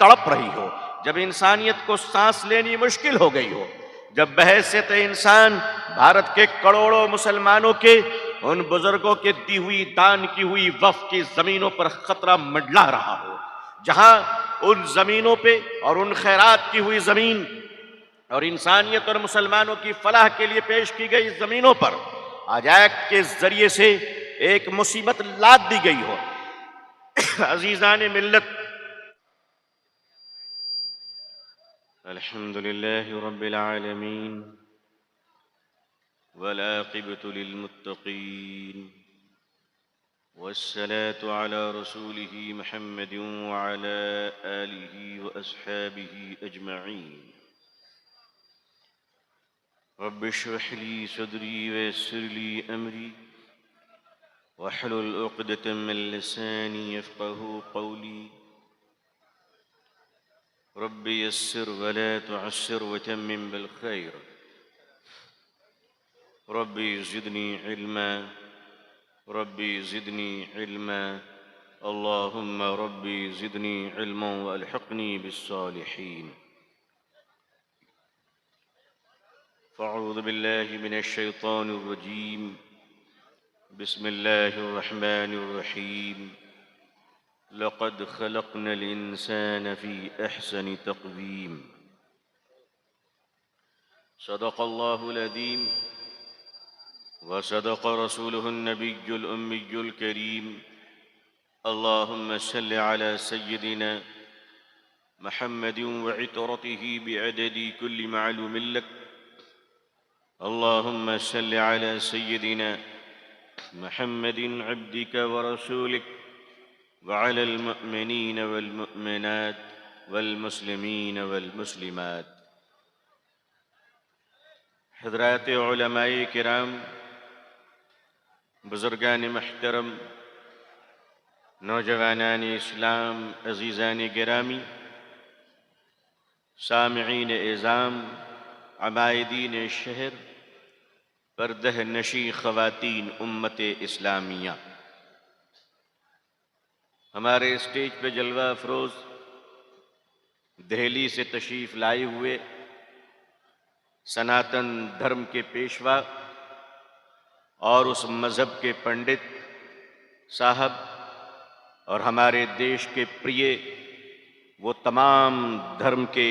तड़प रही हो, जब इंसानियत को सांस लेनी मुश्किल हो गई हो, जब बहैसियत इंसान भारत के करोड़ों मुसलमानों के उन बुजुर्गों के दी हुई दान की हुई वक्फ की जमीनों पर खतरा मंडला रहा हो, जहां उन जमीनों पे और उन खैरात की हुई जमीन और इंसानियत और मुसलमानों की फलाह के लिए पेश की गई जमीनों पर आज एक्ट के जरिए से एक मुसीबत लाद दी गई हो। अजीजान मिल्लत, अल्हम्दुलिल्लाहि रब्बिल आलमीन वल आक़िबतु लिल मुत्तक़ीन वस्सलातु अला रसूलिही मुहम्मदिन व अला आलिही व अस्हाबिही अजमईन। रब्बि इश्रह ली सदरी व यस्सिर ली अमरी वहलुल उक़दतम मिन लिसानी यफ़क़हू क़ौली। रब्बि यस्सिर वला तुअस्सिर वतम्मिम बिल खैर। रब्बि ज़िदनी इल्मा, रब्बि ज़िदनी इल्मा, अल्लाहुम्मा रब्बि ज़िदनी इल्मन व अल्हिक़नी बिस्सालिहीन। फ़अऊज़ु बिल्लाहि मिनश शैतानिर रजीम। बिस्मिल्लाहिर रहमानिर रहीम। लक़द ख़लक़नल इंसान फ़ी अहसनि तक़वीम। सदक़ल्लाहुल अज़ीम व सदक़ रसूलुहुन नबियुल उम्मियुल करीम। अल्लाहुम्मा सल्लि अला सय्यिदिना मुहम्मदिन व इतरतिही बिअददि कुल्लि मालूमिन लक। अल्लाहुम्मा सल्लि अला सय्यिदिना मुहम्मदिन अब्दिक व रसूलिक व अलल मुअमिनीन वल मुअमिनात वल मुस्लिमीन वल मुस्लिमात। हज़रात उलमाए किराम, बुज़ुर्गान महतरम, नौजवानान इस्लाम, अज़ीज़ान गिरामी, सामिईन इज़ाम, अबाइदीन शहर, पर्दह नशी ख़वातीन उम्मत इस्लामिया, हमारे स्टेज पे जलवा अफरोज़ दिल्ली से तशरीफ़ लाए हुए सनातन धर्म के पेशवा और उस मज़हब के पंडित साहब और हमारे देश के प्रिय वो तमाम धर्म के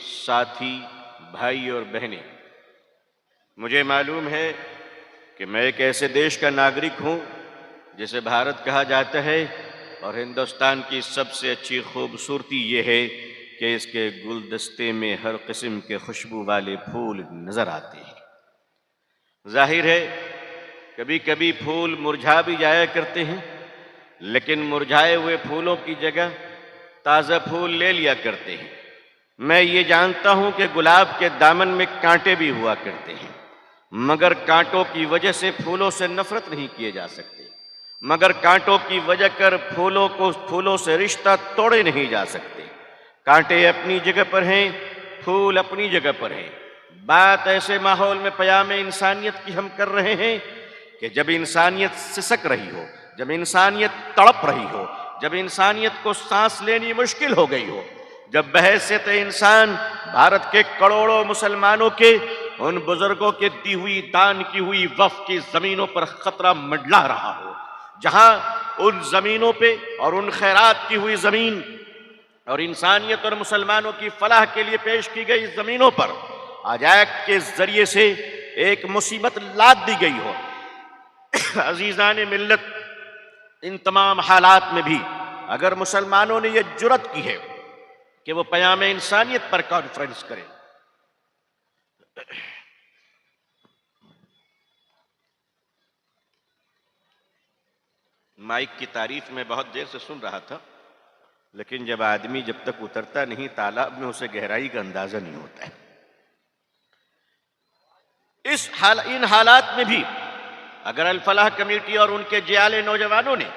साथी भाई और बहनें, मुझे मालूम है कि मैं एक ऐसे देश का नागरिक हूँ जिसे भारत कहा जाता है और हिंदुस्तान की सबसे अच्छी खूबसूरती ये है कि इसके गुलदस्ते में हर किस्म के खुशबू वाले फूल नज़र आते हैं। जाहिर है कभी कभी फूल मुरझा भी जाया करते हैं, लेकिन मुरझाए हुए फूलों की जगह ताज़ा फूल ले लिया करते हैं। मैं ये जानता हूँ कि गुलाब के दामन में कांटे भी हुआ करते हैं, मगर कांटों की वजह से फूलों से नफरत नहीं किए जा सकते, मगर कांटों की वजह कर फूलों से रिश्ता तोड़े नहीं जा सकते। कांटे अपनी जगह पर हैं, फूल अपनी जगह पर हैं। बात ऐसे माहौल में पयाम इंसानियत की हम कर रहे हैं कि जब इंसानियत सिसक रही हो, जब इंसानियत तड़प रही हो, जब इंसानियत को सांस लेनी मुश्किल हो गई हो, जब बहैसियत इंसान भारत के करोड़ों मुसलमानों के उन बुजुर्गों के दी हुई दान की हुई वक्फ की जमीनों पर खतरा मंडला रहा हो, जहां उन जमीनों पे और उन खैरात की हुई जमीन और इंसानियत और मुसलमानों की फलाह के लिए पेश की गई जमीनों पर आज एक्ट के जरिए से एक मुसीबत लाद दी गई हो। अजीजान मिल्लत, इन तमाम हालात में भी अगर मुसलमानों ने यह जुर्रत की है कि वो पयाम इंसानियत पर कॉन्फ्रेंस करें, माइक की तारीफ में बहुत देर से सुन रहा था, लेकिन जब आदमी जब तक उतरता नहीं तालाब में उसे गहराई का अंदाजा नहीं होता है। इन हालात में भी अगर अल फलाह कमेटी और उनके जियाले नौजवानों ने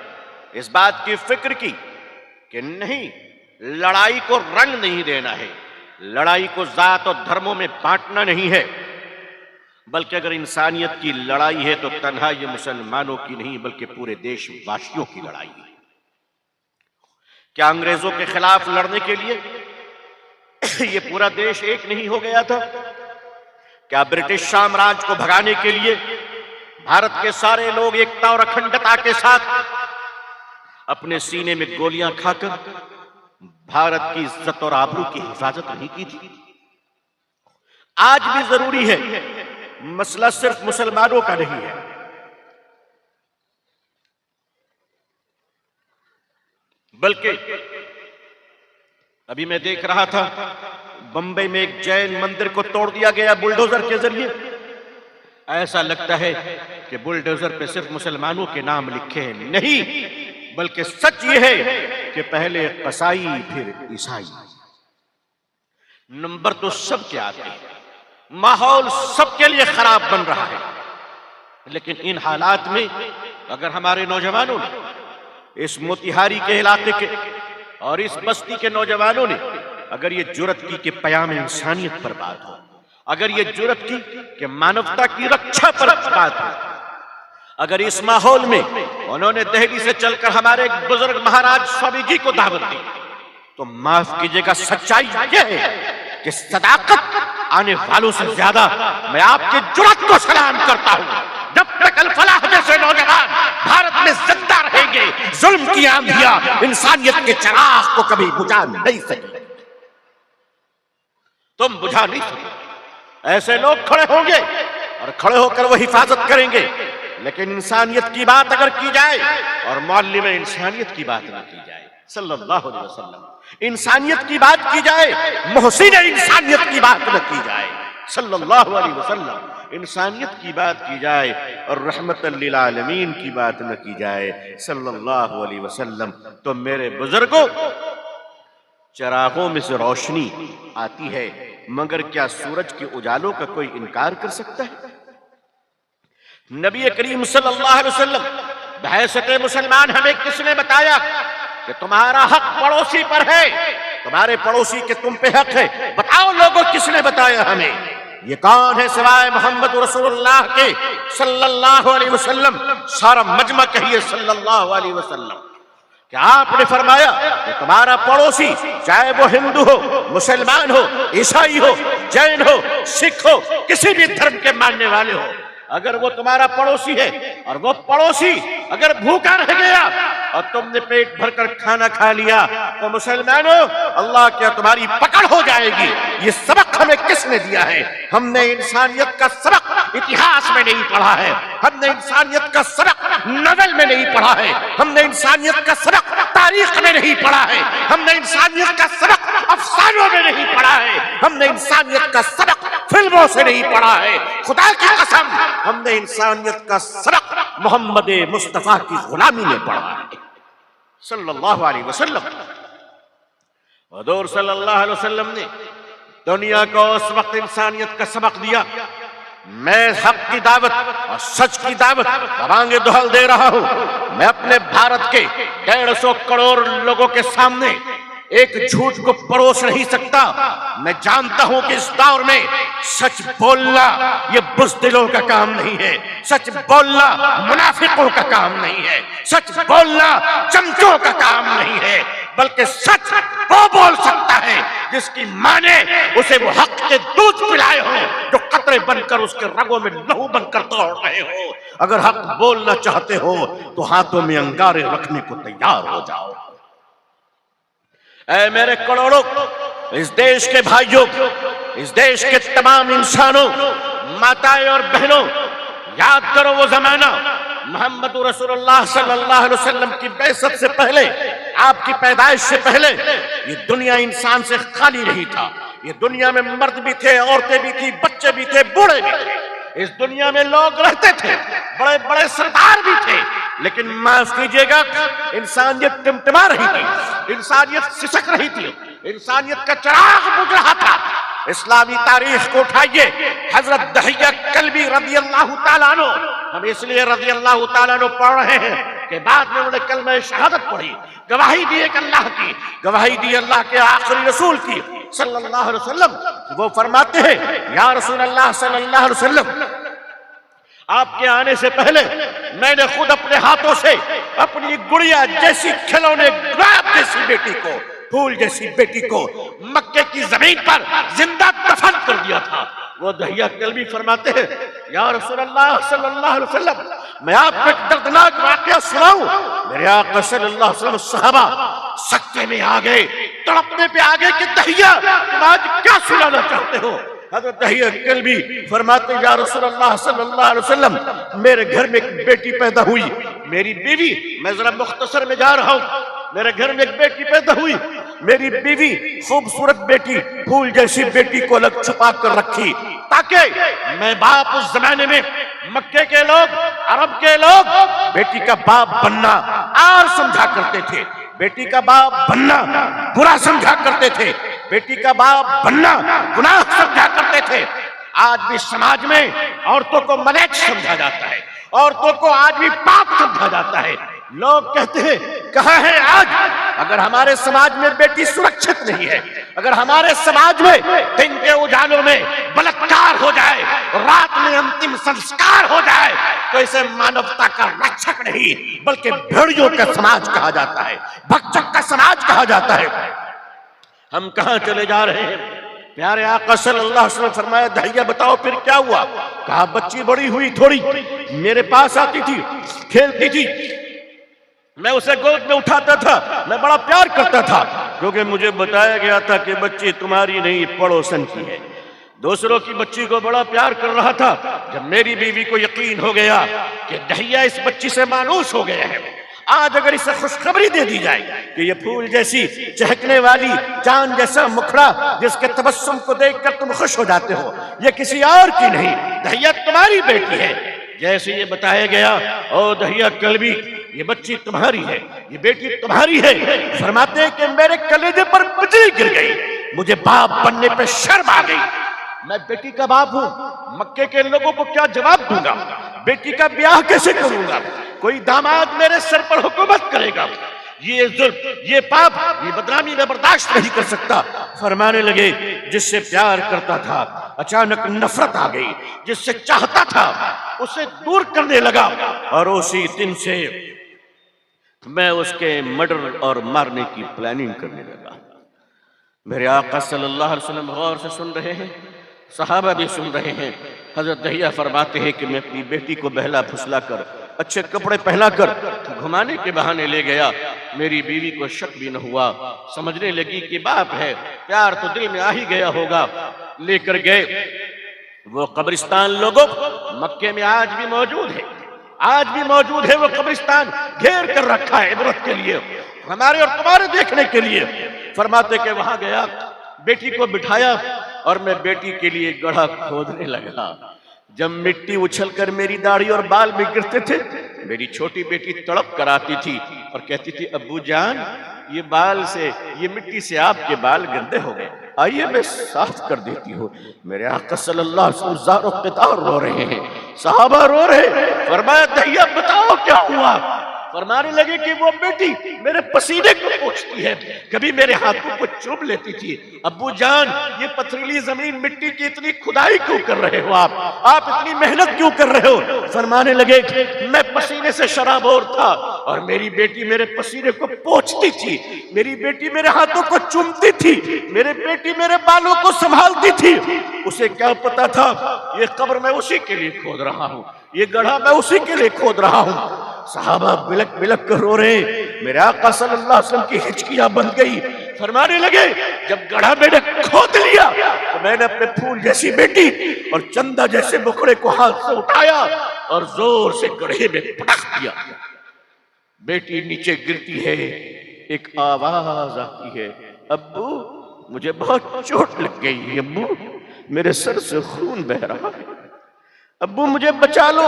इस बात की फिक्र की कि नहीं, लड़ाई को रंग नहीं देना है, लड़ाई को जात और धर्मों में बांटना नहीं है, बल्कि अगर इंसानियत की लड़ाई है तो तन्हा ये मुसलमानों की नहीं बल्कि पूरे देशवासियों की लड़ाई है। क्या अंग्रेजों के खिलाफ लड़ने के लिए ये पूरा देश एक नहीं हो गया था? क्या ब्रिटिश साम्राज्य को भगाने के लिए भारत के सारे लोग एकता और अखंडता के साथ अपने सीने में गोलियां खाकर भारत की इज्जत और आबरू की हिफाजत नहीं की थी? आज भी जरूरी है। मसला सिर्फ मुसलमानों का नहीं है, बल्कि अभी मैं देख रहा था बंबई में एक जैन मंदिर को तोड़ दिया गया बुलडोजर के जरिए। ऐसा लगता है कि बुलडोजर पे सिर्फ मुसलमानों के नाम लिखे हैं, नहीं, बल्कि सच यह है कि पहले कसाई फिर ईसाई। नंबर तो सबके आते हैं, माहौल सबके लिए खराब बन रहा है। लेकिन इन हालात में अगर हमारे नौजवानों ने, इस मोतिहारी के इलाके के और इस बस्ती के नौजवानों ने अगर ये जुर्रत की कि पयाम इंसानियत पर बात हो, अगर ये जुर्रत की कि मानवता की रक्षा पर बात हो, अगर इस माहौल में उन्होंने दिल्ली से चलकर हमारे एक बुजुर्ग महाराज स्वामी जी को दावत दी, तो माफ कीजिएगा, सच्चाई यह है कि सदाकत आने वालों से ज्यादा मैं आपके जुर्रत को सलाम करता हूं। जब तक अल फलाह जैसे नौजवान भारत में जिंदा रहेंगे, जुल्म की आंधियां इंसानियत के चिराग को कभी बुझा नहीं सकी। तुम बुझा नहीं सके। ऐसे लोग खड़े होंगे और खड़े होकर वो हिफाजत करेंगे। लेकिन इंसानियत की बात अगर की जाए और मोहल्ले में इंसानियत की बात ना की जाए, सल्लल्लाहु अलैहि वसल्लम, इंसानियत की बात की जाए, मोहसिन इंसानियत की बात न की जाए, सल्लल्लाहु अलैहि वसल्लम, इंसानियत की बात की जाए और रहमतल लिल आलमीन की बात न की जाए, सल्लल्लाहु अलैहि वसल्लम, तो मेरे बुजुर्गों, चिरागों में से रोशनी आती है, मगर क्या सूरज के उजालों का कोई इनकार कर सकता है? नबी करीम सल्लल्लाहु अलैहि वसल्लम बहैसियत मुसलमान हमें किसने बताया कि तुम्हारा हक पड़ोसी पर है, तुम्हारे पड़ोसी के तुम पे हक है? बताओ लोगों, किसने बताया हमें? ये कौन है सिवाय मोहम्मद रसूलुल्लाह के सल्लल्लाहु अलैहि वसल्लम? सारा मजमा कहिए सल्लल्लाहु अलैहि वसल्लम। क्या आपने फरमाया कि तुम्हारा पड़ोसी, चाहे वो हिंदू हो, मुसलमान हो, ईसाई हो, जैन हो, सिख हो, किसी भी धर्म के मानने वाले हो, अगर वो तुम्हारा पड़ोसी है और वो पड़ोसी अगर भूखा रह गया और तुमने पेट भरकर खाना खा लिया, तो मुसलमानों, अल्लाह क्या तुम्हारी पकड़ हो जाएगी। ये सबक हमें किसने दिया है? हमने इंसानियत का सबक इतिहास में नहीं पढ़ा है, हमने इंसानियत का सबक नवल में नहीं पढ़ा है, हमने इंसानियत का सबक तारीख में नहीं पढ़ा है, हमने इंसानियत का सबक अफसानों में नहीं पढ़ा है, हमने इंसानियत का सबक फिल्मों से नहीं पढ़ा है। खुदा की कसम, हमने इंसानियत का सबक मोहम्मद मुस्तफा की गुलामी में पढ़ा है, सल्लल्लाहु अलैहि वसल्लम। हुजूर सल्लल्लाहु अलैहि वसल्लम ने दुनिया को उस वक्त इंसानियत का सबक दिया। मैं हक की दावत और सच की दावत रवांगे दुहल दे रहा हूं। मैं अपने भारत के 150 करोड़ लोगों के सामने एक झूठ को परोस नहीं सकता। मैं जानता हूं कि इस दौर में सच बोलना ये बुज़दिलों का काम नहीं है, सच बोलना मुनाफिकों का काम नहीं है, सच बोलना चमचों का काम नहीं है, बल्कि सच वो बोल सकता है जिसकी मां ने उसे वो हक के दूध पिलाए हो, जो कतरे बनकर उसके रगों में लहू बनकर दौड़ रहे हो। अगर हक बोलना चाहते हो तो हाथों में अंगारे रखने को तैयार हो जाओ। ऐ मेरे करोड़ों इस देश के भाइयों, इस देश के तमाम इंसानों, माताएं और बहनों, याद करो वो जमाना मोहम्मद रसूलुल्लाह सल्लल्लाहु अलैहि वसल्लम की बैसत से पहले, आपकी पैदाइश से पहले ये दुनिया इंसान से खाली नहीं था। ये दुनिया में मर्द भी थे, औरतें भी थी, बच्चे भी थे, बूढ़े भी थे। इस दुनिया में लोग रहते थे, बड़े बड़े सरदार भी थे, लेकिन माफ कीजिएगा, इंसानियत टिमटिमा रही थी, इंसानियत सिसक रही थी, इंसानियत का चिराग बुझ रहा था। इस्लामी तारीख को उठाइए, हजरत दहिया कल्बी रज़ी अल्लाह ताला अन्हु, हम इसलिए रज़ी अल्लाह ताला अन्हु पढ़ रहे हैं कि बाद में उन्होंने कलमा शहादत पढ़ी, गवाही दी एक अल्लाह की, गवाही दी अल्लाह के आखिरी रसूल की सल्लल्लाहु अलैहि वसल्लम। वो फरमाते हैं, या रसूल अल्लाह सल्लल्लाहु अलैहि वसल्लम, आपके आने से पहले मैंने खुद अपने हाथों से अपनी गुड़िया जैसी खिलौने गुलाब जैसी बेटी को, फूल जैसी बेटी को मक्के की जमीन पर जिंदा दफन कर दिया था। वो दहिया कल्बी फरमाते हैं, या रसूलल्लाह सल्लल्लाहु अलैहि वसल्लम, मैं आपको एक दर्दनाक वाकया सुनाऊं। मेरे आका सल्लल्लाहु अलैहि वसल्लम सहाबा सख्ते में आ गए, तड़पने पे आ गए कि दहिया तुम आज क्या सुनाना चाहते हो। हज़रत दहिया कल्बी फरमाते, या रसूलल्लाह सल्लल्लाहु अलैहि वसल्लम, मेरे घर में एक बेटी पैदा हुई, मेरी बीवी, मैं जरा मुख्तसर में जा रहा हूं, मेरे घर में एक बेटी पैदा हुई, मेरी बीवी खूबसूरत बेटी, फूल जैसी बेटी को अलग छुपा कर रखी ताकि मैं बाप, उस जमाने में मक्के के लोग, अरब के लोग बेटी का बाप बनना आर समझा करते थे, बेटी का बाप बनना बुरा समझा करते थे, बेटी का बाप बनना गुनाह समझा करते थे। आज भी समाज में औरतों को मलेच्छ समझा जाता है, औरतों को आज भी पाप समझा जाता है। लोग कहते हैं कहां है आज, अगर हमारे समाज में बेटी सुरक्षित नहीं है, अगर हमारे समाज में दिन के उजालों में बलात्कार हो जाए, रात में अंतिम संस्कार हो जाए, तो इसे मानवता का रक्षक नहीं बल्कि भेड़ियों का समाज कहा जाता है, भक्षक का समाज कहा जाता है। हम कहां चले जा रहे हैं? प्यारे आका सल्लल्लाहु अलैहि वसल्लम फरमाया, दहिया बताओ फिर क्या हुआ। कहा, बच्ची बड़ी हुई थोड़ी, मेरे पास आती थी, खेलती थी, मैं उसे गोद में उठाता था, मैं बड़ा प्यार करता था, क्योंकि मुझे बताया गया था कि बच्ची तुम्हारी नहीं पड़ोसन की है। दूसरों की बच्ची को बड़ा प्यार कर रहा था। जब मेरी बीवी को यकीन हो गया कि दहिया इस बच्ची से मानूस हो गया है, आज अगर इसे खुशखबरी दे दी जाए कि ये फूल जैसी चहकने वाली, चांद जैसा मुखड़ा जिसके तबस्सुम को देखकर तुम खुश हो जाते हो, ये किसी और की नहीं, दहिया तुम्हारी बेटी है। जैसे ये बताया गया, ओ दहिया कल्बी, ये बच्ची तुम्हारी है, ये बेटी तुम्हारी है। फरमाते हैं कि मेरे कलेजे पर बिजली गिर गई, मुझे बाप बनने पे शर्म आ गई। मैं बेटी का बाप हूं, मक्के के लोगों को क्या जवाब दूंगा, बेटी का ब्याह कैसे करूंगा, कोई दामाद मेरे सर पर हुकूमत करेगा, ये जुल्म, ये पाप, ये बदनामी मैं बर्दाश्त नहीं कर सकता। फरमाने लगे, जिससे प्यार करता था अचानक नफरत आ गई, जिससे चाहता था उसे दूर करने लगा, और उसी दिन से मैं उसके मर्डर और मारने की प्लानिंग करने लगा। मेरे आका सल्लल्लाहु अलैहि वसल्लम गौर से सुन रहे हैं, सहाबा भी सुन रहे हैं। हजरत दहिया फरमाते हैं कि मैं अपनी बेटी को बहला फुसला कर, अच्छे कपड़े पहनाकर घुमाने के बहाने ले गया। मेरी बीवी को शक भी न हुआ, समझने लगी कि बाप है, प्यार तो दिल में आ ही गया होगा। लेकर गए वो कब्रिस्तान, लोगों मक्के में आज भी मौजूद है, आज भी मौजूद है वो कब्रिस्तान, घेर कर रखा है इबरत के लिए, हमारे और तुम्हारे देखने के लिए। फरमाते कि वहां गया, बेटी को बिठाया और मैं बेटी के लिए गड्ढा खोदने लगा। जब मिट्टी उछलकर मेरी दाढ़ी और बाल में गिरते थे, मेरी छोटी बेटी तड़प कर आती थी और कहती थी, अब्बू जान, ये बाल से, ये मिट्टी से आपके बाल गंदे हो गए, आइए मैं साफ कर देती हूँ। मेरे आका सल्लल्लाहु अलैहि वसल्लम ज़ारो क़ितार रो रहे हैं, सहाबा रो रहे हैं। फरमाया, दहिया बताओ क्या हुआ। फरमाने लगे कि वो बेटी मेरे पसीने को पोंछती है, कभी मेरे हाथों को चुभ लेती थी। अब्बू जान, ये पथरीली जमीन, मिट्टी की इतनी खुदाई क्यों कर रहे हो आप इतनी मेहनत क्यों कर रहे हो। फरमाने लगे, मैं पसीने से शराबोर था और मेरी बेटी मेरे पसीने को पोंछती थी, मेरी बेटी मेरे हाथों को चूमती थी, मेरी बेटी मेरे बालों को संभालती थी। उसे क्या पता था ये कब्र मैं उसी के लिए खोद रहा हूँ, ये गड्ढा मैं उसी के लिए खोद रहा हूँ। सहाबा बिलक बिलक कर रो रहे। मेरे आका सल्लल्लाहु अलैहि वसल्लम की हिचकियां बंध गई। फरमाने लगे, जब गड्ढा मैंने खोद लिया तो मैंने अपने फूल जैसी बेटी और चंदा जैसे मुखड़े को हाथ से उठाया और जोर से गड्ढे में पटक दिया। बेटी नीचे गिरती है, एक आवाज आती है, अब्बू मुझे बहुत चोट लग गई, अब्बू मेरे सर से खून बह रहा है, अब्बू मुझे बचा लो,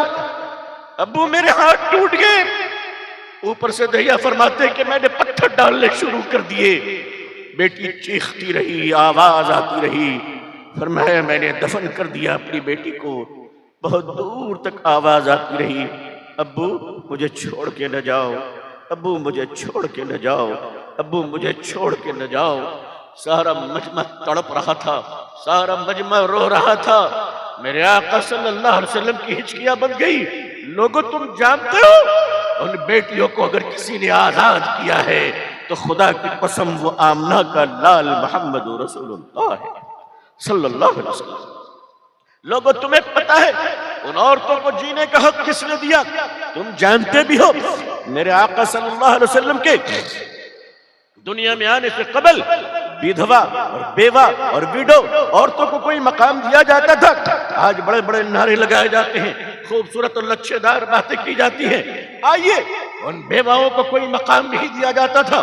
अब्बू मेरे हाथ टूट गए। ऊपर से दहिया फरमाते कि मैंने पत्थर डालने शुरू कर दिए। बेटी चीखती रही, आवाज आती रही। फरमाया, मैंने दफन कर दिया अपनी बेटी को। बहुत दूर तक आवाज आती रही, अब्बू मुझे छोड़ के न जाओ, अब्बू मुझे छोड़ के न जाओ, अब्बू मुझे छोड़ के न जाओ। सारा मजमा तड़प रहा था, सारा मजमा रो रहा था। मेरे आका सल्लल्लाहु अलैहि वसल्लम की हिचकियां बन गई। लोगों, तुम जानते हो उन बेटियों को अगर किसी ने आजाद किया है तो तो खुदा की कसम वो आमना का लाल मोहम्मद रसूलुल्लाह है सल्लल्लाहु अलैहि वसल्लम। लोगों, तुम्हें पता है उन औरतों को जीने का हक किसने दिया? तुम जानते भी हो मेरे आका सल्लल्लाहु अलैहि वसल्लम के दुनिया में आने से कबल विधवा और बेवा और विडो औरतों को कोई मकाम दिया जाता था? आज बड़े बड़े नारे लगाए जाते हैं, खूबसूरत और लच्छेदार बातें की जाती हैं। आइए, उन बेवाओं को कोई मकाम नहीं दिया जाता था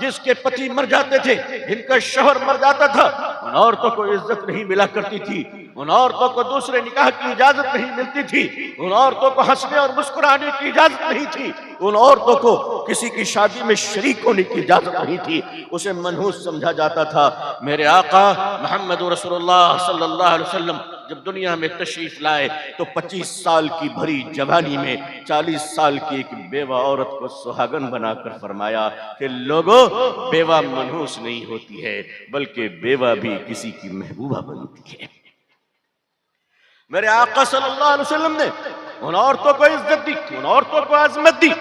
जिसके पति मर जाते थे, जिनका शौहर मर जाता था। उन औरतों को इज्जत नहीं मिला करती थी, उन औरतों को दूसरे निकाह की इजाजत नहीं मिलती थी, उन औरतों को हंसने और मुस्कुराने की इजाजत नहीं थी, उन औरतों को किसी की शादी में शरीक होने की इजाजत नहीं थी, उसे मनहूस समझा जाता था। मेरे आका मोहम्मद रसूलुल्लाह सल्लल्लाहु अलैहि वसल्लम जब दुनिया में तशरीफ लाए तो 25 साल की भरी जवानी में 40 साल की एक बेवा औरत को सुहागन बनाकर फरमाया कि लोगों, बेवा मनहूस नहीं होती है, बल्कि बेवा भी किसी की महबूबा बनती है। मेरे आका सल्लल्लाहु अलैहि वसल्लम ने उन औरतों को इज्जत दी, उन औरतों को अजमत दी।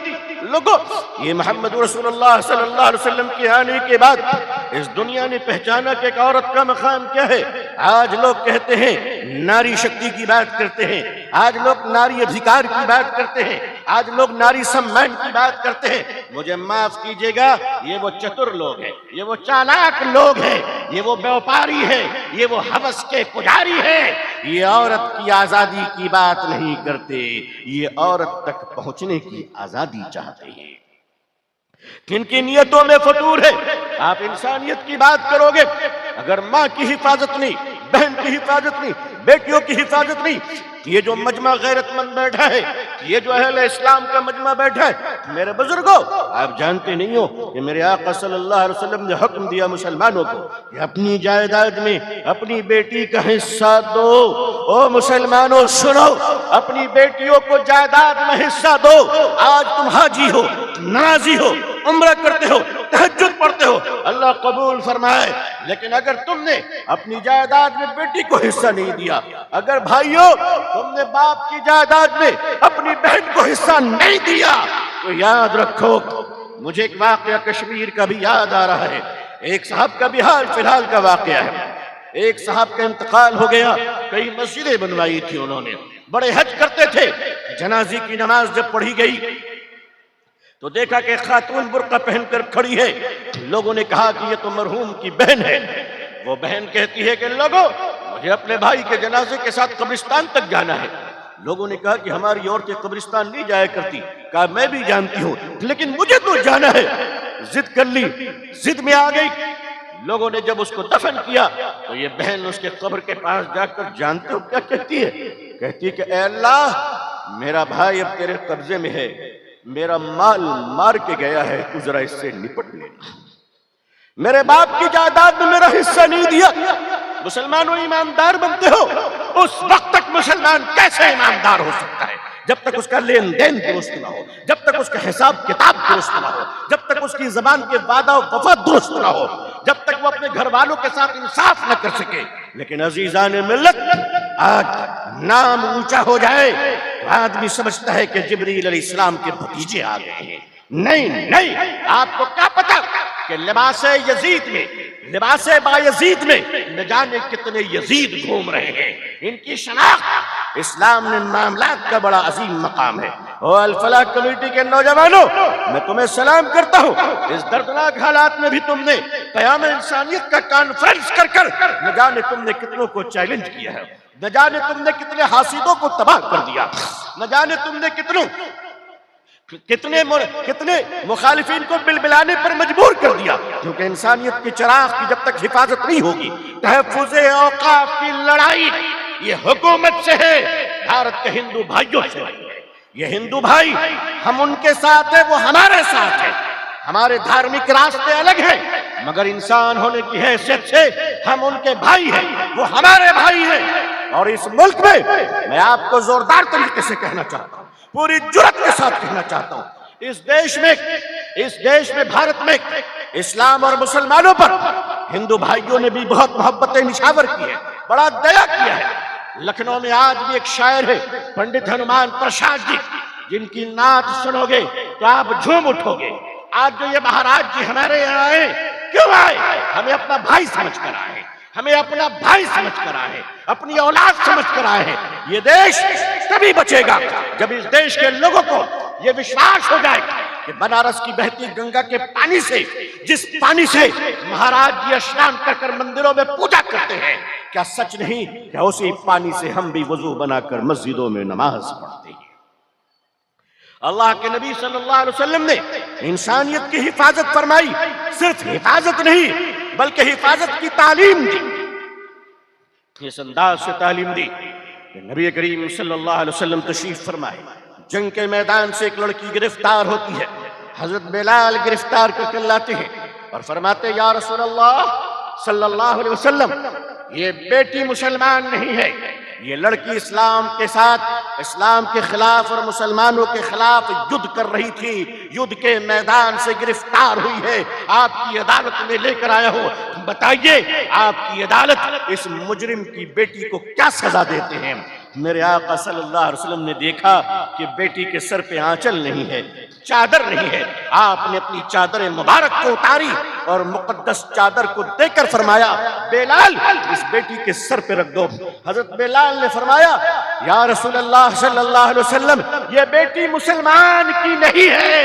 लोगों, ये मोहम्मद रसूलुल्लाह सल्लल्लाहु अलैहि वसल्लम के आने के बाद इस दुनिया ने पहचाना कि एक औरत का मकाम क्या है। आज लोग कहते हैं, नारी शक्ति की बात करते हैं, आज लोग नारी अधिकार की बात करते हैं, आज लोग नारी सम्मान की बात करते हैं। मुझे माफ कीजिएगा, ये वो चतुर लोग हैं, ये वो चालाक लोग हैं, ये वो व्यापारी है, ये वो हवस के पुजारी है। ये औरत की आजादी की बात नहीं करते, ये औरत तक पहुंचने की आजादी चाहते हैं। किनकी नियतों में फतूर है। आप इंसानियत की बात करोगे, अगर माँ की हिफाजत नहीं, बहन की हिफाजत नहीं, बेटियों की हिफाजत नहीं, ये जो मजमा गैरतमंद बैठा है, ये जो अहले इस्लाम का मजमा बैठा है, मेरे बुजुर्गों, आप जानते नहीं हो कि मेरे आका सल्लल्लाहु अलैहि वसल्लम ने हुक्म दिया मुसलमानों को कि अपनी जायदाद में अपनी बेटी का हिस्सा दो। ओ मुसलमानों सुनो, अपनी बेटियों को जायदाद में हिस्सा दो। आज तुम हाजी हो, नाजी हो, उम्रा करते हो, तहज्जुद पढ़ते हो, अल्लाह कबूल फरमाए, लेकिन अगर तुमने अपनी जायदाद में बेटी को हिस्सा नहीं दिया, अगर भाइयों तुमने बाप की जायदाद में अपनी बहन को हिस्सा नहीं दिया, तो याद रखो, मुझे एक वाकया कश्मीर का भी याद आ रहा है। एक साहब का भी हाल फिलहाल का वाकया है। एक साहब का इंतकाल हो गया, कई मस्जिदें बनवाई थी उन्होंने, बड़े हज करते थे। जनाजे की नमाज जब पढ़ी गई तो देखा कि खातून बुर्का पहनकर खड़ी है। लोगों ने कहा कि ये तो मरहूम की बहन है। वो बहन कहती है कि लोगों, मुझे अपने भाई के जनाजे के साथ कब्रिस्तान तक जाना है। लोगों ने कहा कि हमारी औरतें कब्रिस्तान नहीं जाया करती। कहा मैं भी जानती हूँ, लेकिन मुझे तो जाना है। जिद कर ली, जिद में आ गई। लोगों ने जब उसको दफन किया तो ये बहन उसके कब्र के पास जाकर, जानते हो क्या कहती है? कहती है कि ऐ अल्लाह, मेरा भाई अब तेरे कब्जे में है, मेरा माल मार के गया है, तू जरा इससे निपट लेना। मेरे बाप की जायदाद में मेरा हिस्सा नहीं दिया। मुसलमानों, ईमानदार बनते हो, उस वक्त तक मुसलमान कैसे ईमानदार हो सकता है? जब तक उसका लेन देन दुरुस्त ना हो, जब तक उसका हिसाब किताब दुरुस्त ना हो, जब तक उसकी जबान के वादा और वफा दुरुस्त ना हो, जब तक वो अपने घर वालों के साथ इंसाफ न कर सके। लेकिन अजीजान मिल्लत, आज नाम ऊंचा हो जाए तो आदमी समझता है कि जिब्रील अलैहिस्सलाम के भतीजे आ गए हैं। नहीं नहीं, आपको क्या पता कि लिबासे यजीद में, लिबासे बायजीद में न जाने कितने यजीद घूम रहे हैं। इनकी शनाख्त इस्लाम ने मामलात का बड़ा अजीम मकाम है। ओ अल फलाह कमेटी के नौजवानों, मैं तुम्हें सलाम करता हूँ। इस दर्दनाक हालात में भी तुमने क़याम इंसानियत का कॉन्फ्रेंस कर कर न जाने तुमने कितनों को चैलेंज किया है, न जाने तुमने कितने हासिदों को तबाह कर दिया, न जाने तुमने कितने मुखालिफिन को बिलबिलाने पर मजबूर कर दिया। क्योंकि इंसानियत की चिराग की जब तक हिफाजत नहीं होगी, तहफ़्फ़ुज़े औक़ाफ़ की लड़ाई ये हुकूमत से है, भारत के हिंदू भाइयों से। ये हिंदू भाई, हम उनके साथ है, वो हमारे साथ है। हमारे धार्मिक रास्ते अलग हैं, मगर इंसान होने की हैसियत से हम उनके भाई हैं, वो हमारे भाई हैं। और इस मुल्क में मैं आपको जोरदार तरीके से कहना चाहता हूँ, पूरी जुर्रत के साथ कहना चाहता हूँ, इस देश में भारत में इस्लाम और मुसलमानों पर हिंदू भाइयों ने भी बहुत मोहब्बतें निछावर की है, बड़ा दया किया है। लखनऊ में आज भी एक शायर है, पंडित हनुमान प्रसाद जी, जिनकी नात सुनोगे तो आप झूम उठोगे। आज जो ये महाराज जी हमारे यहाँ आए, क्यों आए? हमें अपना भाई समझ कर आए, हमें अपना भाई समझ कर आए, अपनी औलाद समझ कर आए हैं। ये देश तभी बचेगा जब इस देश के लोगों को ये विश्वास हो जाए कि बनारस की बहती गंगा के पानी से, जिस पानी से महाराज जी स्नान कर कर मंदिरों में पूजा करते हैं, क्या सच नहीं क्या उसी पानी से हम भी वजू बनाकर मस्जिदों में नमाज पढ़ते हैं? अल्लाह के नबी सल्लल्लाहु अलैहि वसल्लम ने इंसानियत की हिफाजत फरमाई, सिर्फ हिफाजत नहीं बल्कि हिफाजत की तालीम दी। इस अंदाज से तालीम दी कि नबी करीम सल्लल्लाहु अलैहि वसल्लम तशरीफ फरमाए, जंग के मैदान से एक लड़की गिरफ्तार होती है, हजरत बिलाल गिरफ्तार करके लाते हैं और फरमाते, या रसूल अल्लाह सल्लल्लाहु अलैहि वसल्लम, ये बेटी मुसलमान नहीं है, ये लड़की इस्लाम के साथ, इस्लाम के खिलाफ और मुसलमानों के खिलाफ युद्ध कर रही थी, युद्ध के मैदान से गिरफ्तार हुई है, आपकी अदालत में लेकर आया हो, बताइए आपकी अदालत इस मुजरिम की बेटी को क्या सजा देते हैं? मेरे आका सल्लल्लाहु अलैहि वसल्लम ने देखा कि बेटी के सर पे आंचल नहीं है, चादर नहीं है, आपने अपनी चादर मुबारक को उतारी और मुकद्दस चादर को देकर फरमाया, बेलाल इस बेटी के सर पे रख दो। हजरत बेलाल ने फरमाया, या रसूल अल्लाह सल्लल्लाहु अलैहि वसल्लम, ये बेटी मुसलमान की नहीं है,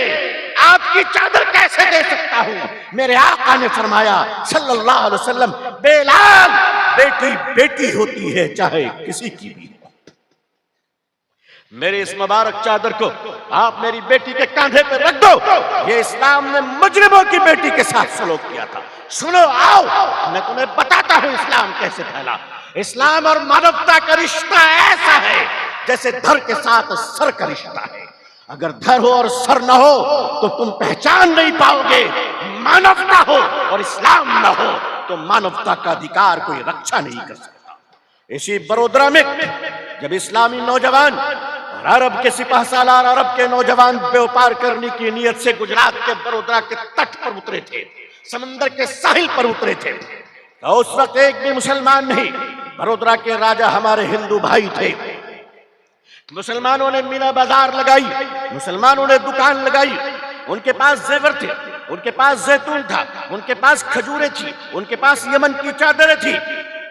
आपकी चादर कैसे दे सकता हूँ? मेरे आका ने फरमाया सल्लल्लाहु अलैहि वसल्लम, बेलाल बेटी बेटी होती है चाहे किसी की भी। मेरे इस मुबारक चादर को आप मेरी बेटी के कांधे पर रख दो। ये इस्लाम ने मुजरिमों की बेटी के साथ सलूक किया था। सुनो, आओ मैं तुम्हें बताता हूँ इस्लाम कैसे फैला। इस्लाम और मानवता का रिश्ता ऐसा है जैसे धर के साथ सर का रिश्ता है। अगर धर हो और सर न हो तो तुम पहचान नहीं पाओगे। मानवता हो और इस्लाम न हो तो मानवता का अधिकार कोई रक्षा नहीं कर सकता। इसी बड़ोदरा में जब इस्लामी नौजवान और अरब के सिपाह सालार, अरब के नौजवान व्यापार करने की नीयत से गुजरात के बड़ोदरा के तट पर उतरे थे, समंदर के साहिल पर उतरे थे, तो उस वक्त एक भी मुसलमान नहीं। बड़ोदरा के राजा हमारे हिंदू भाई थे। मुसलमानों ने मीना बाजार लगाई, मुसलमानों ने दुकान लगाई, उनके पास जेवर थे, उनके पास जैतून था, उनके पास खजूरें थी, उनके पास यमन की चादरें थी,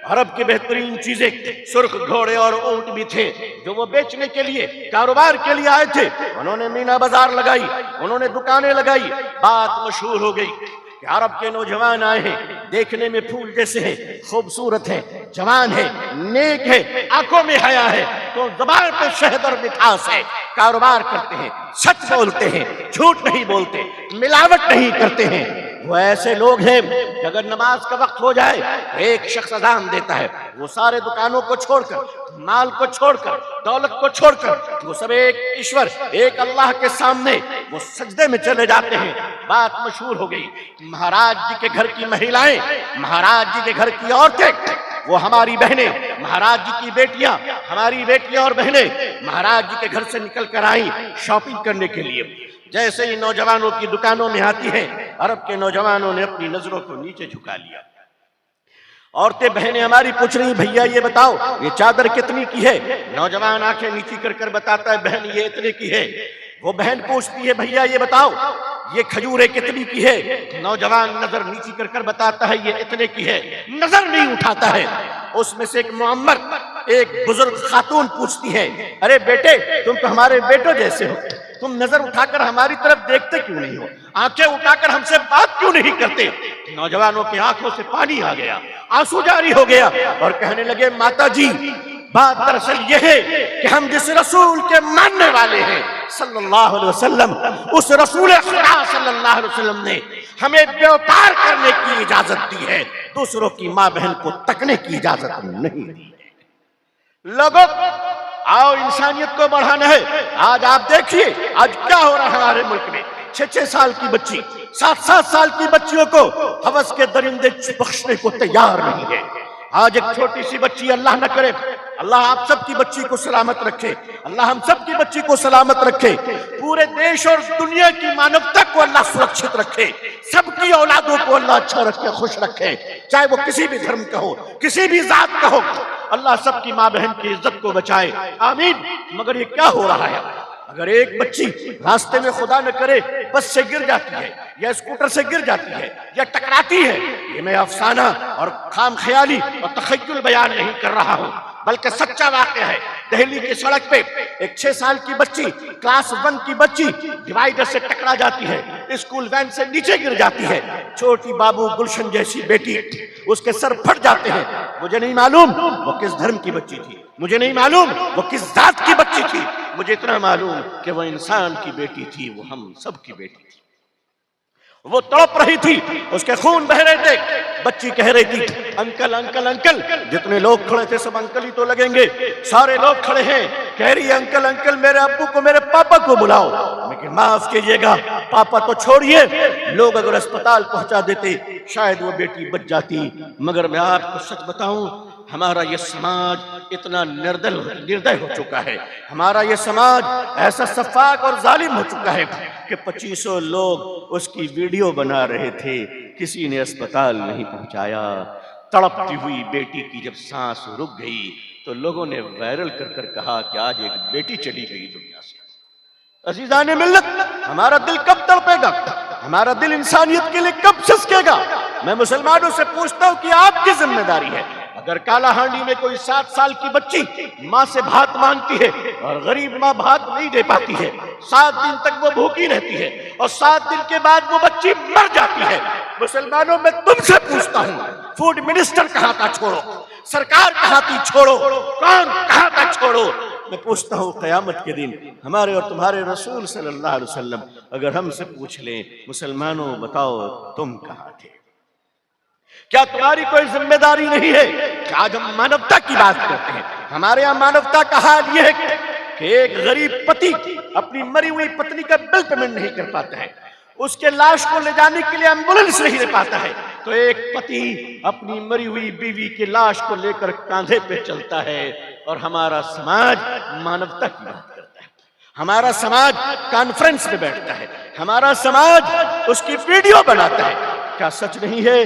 अरब की बेहतरीन चीजें, सुर्ख घोड़े और ऊंट भी थे जो वो बेचने के लिए, कारोबार के लिए आए थे। उन्होंने मीना बाजार लगाई, उन्होंने दुकानें लगाई। बात मशहूर हो गई कि अरब के नौजवान आए हैं, देखने में फूल जैसे हैं, खूबसूरत है, जवान है, नेक है, आंखों में हया है, तो ज़बान पे शहद और मिठास है, कारोबार करते हैं, सच बोलते हैं, झूठ नहीं बोलते, मिलावट नहीं करते हैं। वो ऐसे लोग हैं कि अगर नमाज का वक्त हो जाए, एक शख्स अज़ान देता है, वो सारे दुकानों को छोड़कर, माल को छोड़कर, दौलत को छोड़कर, वो सब एक ईश्वर, एक अल्लाह के सामने वो सजदे में चले जाते हैं। बात मशहूर हो गई। महाराज जी के घर की महिलाएं, महाराज जी के घर की औरतें, वो हमारी बहनें, महाराज जी की बेटियां, हमारी बेटियां और बहनें महाराज जी के घर से निकल कर आई शॉपिंग करने के लिए। जैसे ही नौजवानों की दुकानों में आती है, अरब के नौजवानों ने अपनी नजरों को नीचे झुका लिया। औरतें बहनें हमारी पूछ रही, भैया ये बताओ ये चादर कितनी की है? नौजवान आंखें नीची कर कर बताता है, बहन ये इतने की है। वो बहन पूछती है, भैया ये बताओ ये खजूरें कितनी की है? नौजवान नजर नीची कर कर बताता है, ये इतने की है। नजर नहीं उठाता है। उसमें से एक मुअम्मर, एक बुजुर्ग खातून पूछती है, अरे बेटे तुम तो हमारे बेटों जैसे हो, तुम नजर उठाकर हमारी तरफ देखते क्यों नहीं हो? आंखें उठाकर हमसे बात क्यों नहीं करते? नौजवानों की आंखों से पानी आ गया, आंसू जारी हो गया और कहने लगे, माता जी बात दरअसल यह है कि हम जिस रसूल के मानने वाले हैं सल्लल्लाहु अलैहि वसल्लम, उस रसूल खुदा सल्लल्लाहु अलैहि वसल्लम ने हमें व्यापार करने की इजाजत दी है, दूसरों की माँ बहन को तकने की इजाजत नहीं दी है। लोगों आओ इंसानियत को बढ़ाना है। आज आप देखिए आज क्या हो रहा है हमारे मुल्क में। 6-6 साल की बच्ची, 7-7 साल की बच्चियों को हवस के दरिंदे बख्शने को तैयार नहीं है। आज एक छोटी सी बच्ची, अल्लाह न करे, अल्लाह आप सबकी बच्ची को सलामत रखे, अल्लाह हम सबकी बच्ची को सलामत रखे, पूरे देश और दुनिया की मानवता को अल्लाह सुरक्षित रखे, सबकी औलादों को अल्लाह अच्छा रखे, खुश रखे, चाहे वो किसी भी धर्म का हो, किसी भी जात का हो, अल्लाह सबकी माँ बहन की इज्जत को बचाए, आमीन। मगर ये क्या हो रहा है? अगर एक बच्ची रास्ते में खुदा न करे बस से गिर जाती है या स्कूटर से गिर जाती है या टकराती है, ये मैं अफसाना और खाम ख्याली और तखय्युल बयान नहीं कर रहा हूं, बल्कि सच्चा वाकया है। दिल्ली की सड़क पे एक 6 साल की बच्ची, क्लास 1 की बच्ची डिवाइडर से टकरा जाती है, स्कूल वैन से नीचे गिर जाती है। छोटी बाबू गुलशन जैसी बेटी, उसके सर फट जाते हैं। मुझे नहीं मालूम वो किस धर्म की बच्ची थी, मुझे नहीं मालूम वो किस जात की बच्ची थी, मुझे इतना मालूम कि वो इंसान की बेटी थी, वो हम सब की बेटी थी। वो तड़प रही थी, उसके खून बह रहे थे। बच्ची कह रही थी, अंकल अंकल अंकल। जितने लोग खड़े थे सब अंकल ही तो लगेंगे, सारे लोग खड़े हैं। कह रही है, अंकल अंकल मेरे अब्बू को, मेरे पापा को बुलाओ। लेकिन माफ कीजिएगा, पापा तो छोड़िए, लोग अगर अस्पताल पहुंचा देते शायद वो बेटी बच जाती। मगर मैं आपको सच बताऊं, हमारा ये समाज इतना निर्दय हो चुका है, हमारा ये समाज ऐसा सफाक और जालिम हो चुका है कि 2500 लोग उसकी वीडियो बना रहे थे, किसी ने अस्पताल नहीं पहुंचाया। तड़पती हुई बेटी की जब सांस रुक गई तो लोगों ने वायरल कर कर कहा कि आज एक बेटी चली गई दुनिया से। अजीजाने मिल्लत, हमारा दिल कब तड़पेगा, हमारा दिल इंसानियत के लिए कब सिसकेगा? मैं मुसलमानों से पूछता हूं कि आपकी जिम्मेदारी है। अगर काला हांडी में कोई 7 साल की बच्ची माँ से भात मांगती है और गरीब माँ भात नहीं दे पाती है, 7 दिन तक वो भूखी रहती है और 7 दिन के बाद वो बच्ची मर जाती है, मुसलमानों में तुमसे पूछता हूँ, फूड मिनिस्टर कहाँ था छोड़ो, सरकार कहाँ थी छोड़ो, कौन कहाँ था छोड़ो। मैं पूछता हूँ क़यामत के दिन हमारे और तुम्हारे रसूल सल्लल्लाहु अलैहि वसल्लम अगर हमसे पूछ लें, मुसलमानों बताओ तुम कहाँ थे? क्या तुम्हारी कोई जिम्मेदारी नहीं है? क्या आज हम मानवता की बात करते हैं, हमारे यहाँ मानवता का हाल यह है कि एक गरीब पति अपनी मरी हुई पत्नी का बिल पेमेंट नहीं कर पाता है, उसके लाश को ले जाने के लिए एम्बुलेंस नहीं ले पाता है, तो एक पति अपनी मरी हुई बीवी की लाश को लेकर कांधे पे चलता है। और हमारा समाज मानवता की बात करता है, हमारा समाज कॉन्फ्रेंस में बैठता है, हमारा समाज उसकी वीडियो बनाता है। क्या सच नहीं है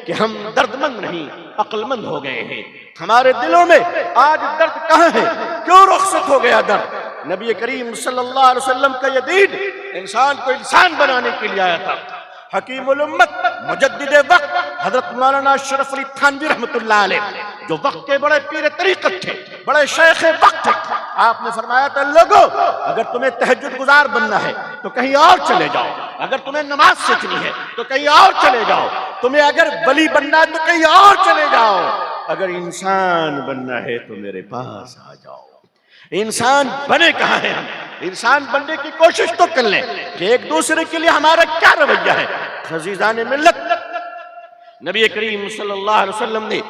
कि हम दर्दमंद नहीं अक्लमंद हो गए हैं? हमारे दिलों में आज दर्द कहाँ है? क्यों रुखसत हो गया दर्द? नबी करीम सल्लल्लाहु अलैहि वसल्लम का ये दीन इंसान को इंसान बनाने के लिए आया था। हकीमुल उम्मत मुजद्दिदे वक्त हजरत मौलाना अशरफ अली थानवी रहमतुल्लाह अलैह, जो वक्त के बड़े पीर तरीक़त थे, बड़े शेख वक्त थे, आपने फरमाया था, लोगों अगर तुम्हें तहज्जुद गुजार बनना है तो कहीं और चले जाओ, अगर तुम्हें नमाज सीखनी है तो कहीं और चले जाओ, तुम्हें अगर वली बनना है तो कहीं और चले जाओ, अगर इंसान बनना है तो मेरे पास आ जाओ। इंसान बने कहाँ हैं हम? इंसान बनने की कोशिश तो कर लें कि एक दूसरे के लिए हमारा क्या रवैया है। अज़ीज़ाने मिल्लत, नबी करीम सल्लल्लाहु अलैहि वसल्लम ने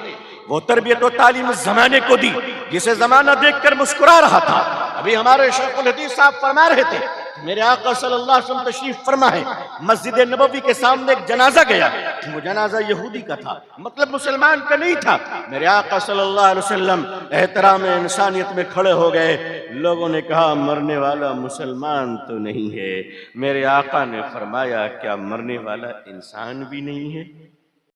वो तरबियत और तालीम उस जमाने को दी जिसे जमाना देखकर मुस्कुरा रहा था। अभी हमारे शेखुल हदीस साहब फरमा रहे थे, मेरे आका सल्लल्लाहु अलैहि वसल्लम तशरीफ फरमा है, मस्जिद नबवी के सामने एक जनाजा गया, वो जनाजा यहूदी का था, मतलब मुसलमान का नहीं था। मेरे आका सल्लल्लाहु अलैहि वसल्लम एहतराम इंसानियत में खड़े हो गए। लोगों ने कहा, मरने वाला मुसलमान तो नहीं है। मेरे आका ने फरमाया, क्या मरने वाला इंसान भी नहीं है?